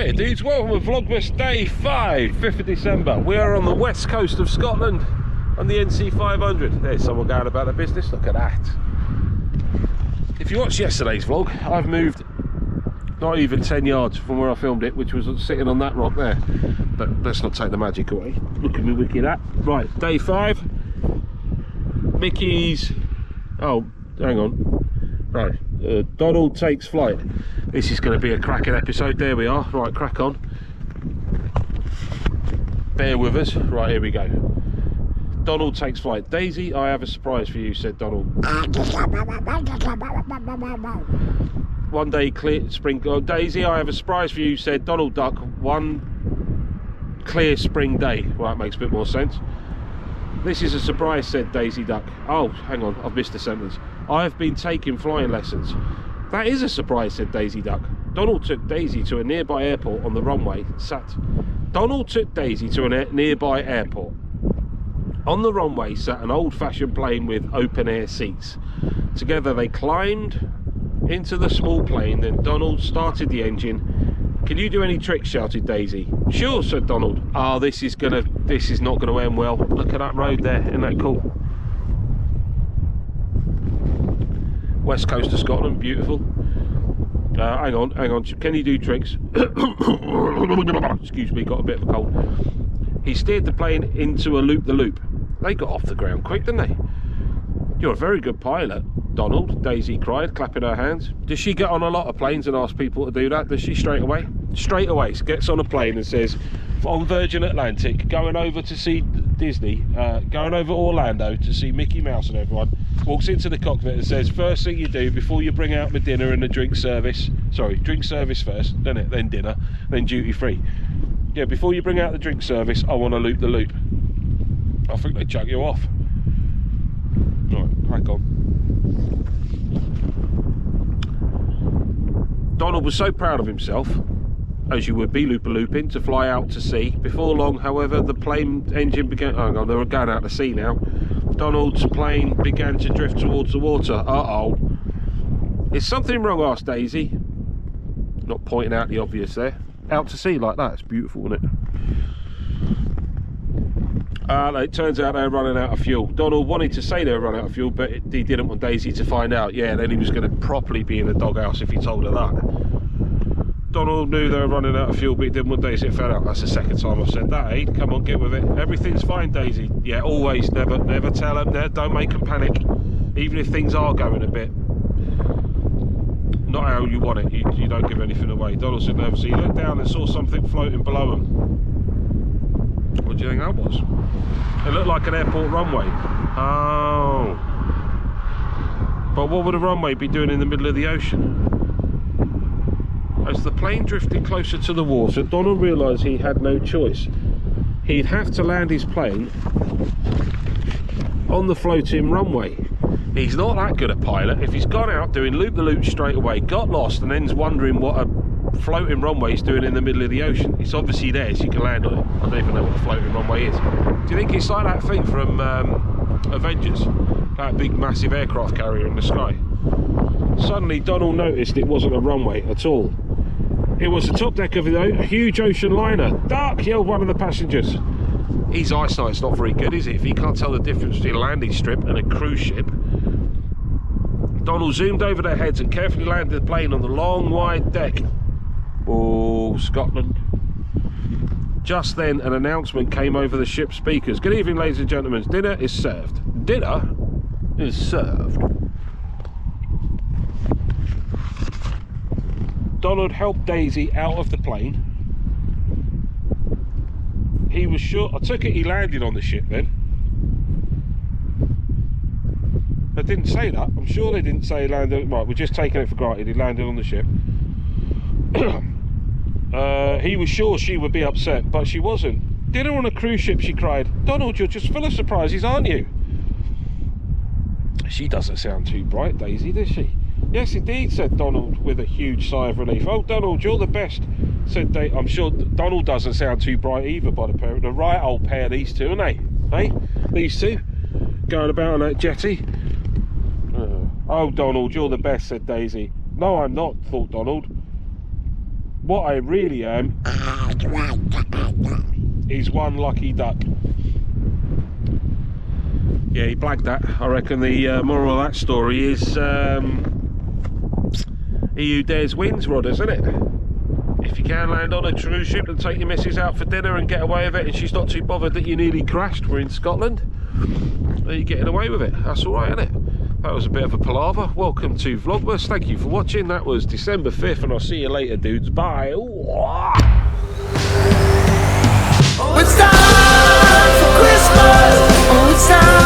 Hiya dudes, welcome to Vlogmas Day 5, 5th of December. We are on the west coast of Scotland on the NC 500. There's someone going about their business, look at that. If you watched yesterday's vlog, I've moved not even 10 yards from where I filmed it, which was sitting on that rock there. But let's not take the magic away. Look at me wicked at. Right, Day 5. Mickey's... oh, hang on. Right, Donald takes flight. This is going to be a cracking episode. There we are. Right, crack on. Bear with us. Right, here we go. Donald takes flight. Daisy, I have a surprise for you, said Donald. One day, clear spring. Oh, Daisy, I have a surprise for you, said Donald Duck. One clear spring day. Well, that makes a bit more sense. This is a surprise, said Daisy Duck. Oh, hang on, I've missed a sentence. I have been taking flying lessons. That is a surprise, said Daisy Duck. Donald took Daisy to a nearby airport on the runway. Donald took Daisy to a nearby airport. On the runway sat an old-fashioned plane with open-air seats. Together they climbed into the small plane, then Donald started the engine. Can you do any tricks? Shouted Daisy. Sure, said Donald. Oh, this is not gonna end well. Look at that road there, isn't that cool? West coast of Scotland, beautiful. Hang on, can you do tricks? Excuse me, got a bit of a cold. He steered the plane into a loop-the-loop. They got off the ground quick, didn't they? You're a very good pilot, Donald, Daisy cried, clapping her hands. Does she get on a lot of planes and ask people to do that? Does she straight away? Straight away, she gets on a plane and says, on Virgin Atlantic, going over to see Disney, going over Orlando to see Mickey Mouse and everyone, walks into the cockpit and says, first thing you do before you bring out the dinner and the drink service, sorry, drink service first, then dinner, then duty free. Yeah, before you bring out the drink service, I want to loop the loop. I think they chuck you off. Right, crack on. Donald was so proud of himself, as you would be loop-a-looping, to fly out to sea. Before long, however, the plane engine began... oh, no, they were going out to sea now. Donald's plane began to drift towards the water. Uh-oh. Is something wrong? Asked Daisy. Not pointing out the obvious there. Out to sea like that, it's beautiful, isn't it? It turns out they're running out of fuel. Donald wanted to say they were running out of fuel, but he didn't want Daisy to find out. Yeah, then he was going to properly be in the doghouse if he told her that. Donald knew they were running out of fuel, but he didn't want Daisy to find out. That's the second time I've said that, eh? Come on, get with it. Everything's fine, Daisy. Yeah, always, never tell them. Don't make them panic, even if things are going a bit not how you want it. You don't give anything away. Donald said nervously. He looked down and saw something floating below him. What do you think that was? It looked like an airport runway. Oh. But what would a runway be doing in the middle of the ocean? As the plane drifted closer to the water, Donald realised he had no choice. He'd have to land his plane on the floating runway. He's not that good a pilot. If he's gone out doing loop-the-loop straight away, got lost, and then's wondering what a floating runway is doing in the middle of the ocean, it's obviously there so you can land on it. I don't even know what a floating runway is. Do you think it's like that thing from Avengers? That big massive aircraft carrier in the sky? Suddenly Donald noticed it wasn't a runway at all. It was the top deck of a huge ocean liner. Duck! Yelled one of the passengers. His eyesight's not very good, is it? If he can't tell the difference between a landing strip and a cruise ship. Donald zoomed over their heads and carefully landed the plane on the long, wide deck. Oh, Scotland. Just then, an announcement came over the ship's speakers. Good evening, ladies and gentlemen. Dinner is served. Dinner is served. Donald helped Daisy out of the plane. He was sure... I took it he landed on the ship then. They didn't say that. I'm sure they didn't say he landed... Right, we're just taking it for granted. He landed on the ship. He was sure she would be upset, but she wasn't. Dinner on a cruise ship, she cried. Donald, you're just full of surprises, aren't you? She doesn't sound too bright, Daisy, does she? Yes, indeed, said Donald with a huge sigh of relief. Oh, Donald, you're the best, said Daisy. I'm sure Donald doesn't sound too bright either by the pair. The right old pair, these two, aren't they? Hey, these two? Going about on that jetty. Oh, Donald, you're the best, said Daisy. No, I'm not, thought Donald. What I really am is one lucky duck. Yeah, he blagged that. I reckon the moral of that story is he who dares wins, Rodders, isn't it? If you can land on a cruise ship and take your missus out for dinner and get away with it, and she's not too bothered that you nearly crashed, we're in Scotland, then you're getting away with it. That's alright, isn't it? That was a bit of a palaver. Welcome to Vlogmas. Thank you for watching. That was December 5th, and I'll see you later, dudes. Bye. Oh, it's time for Christmas. Oh, it's time.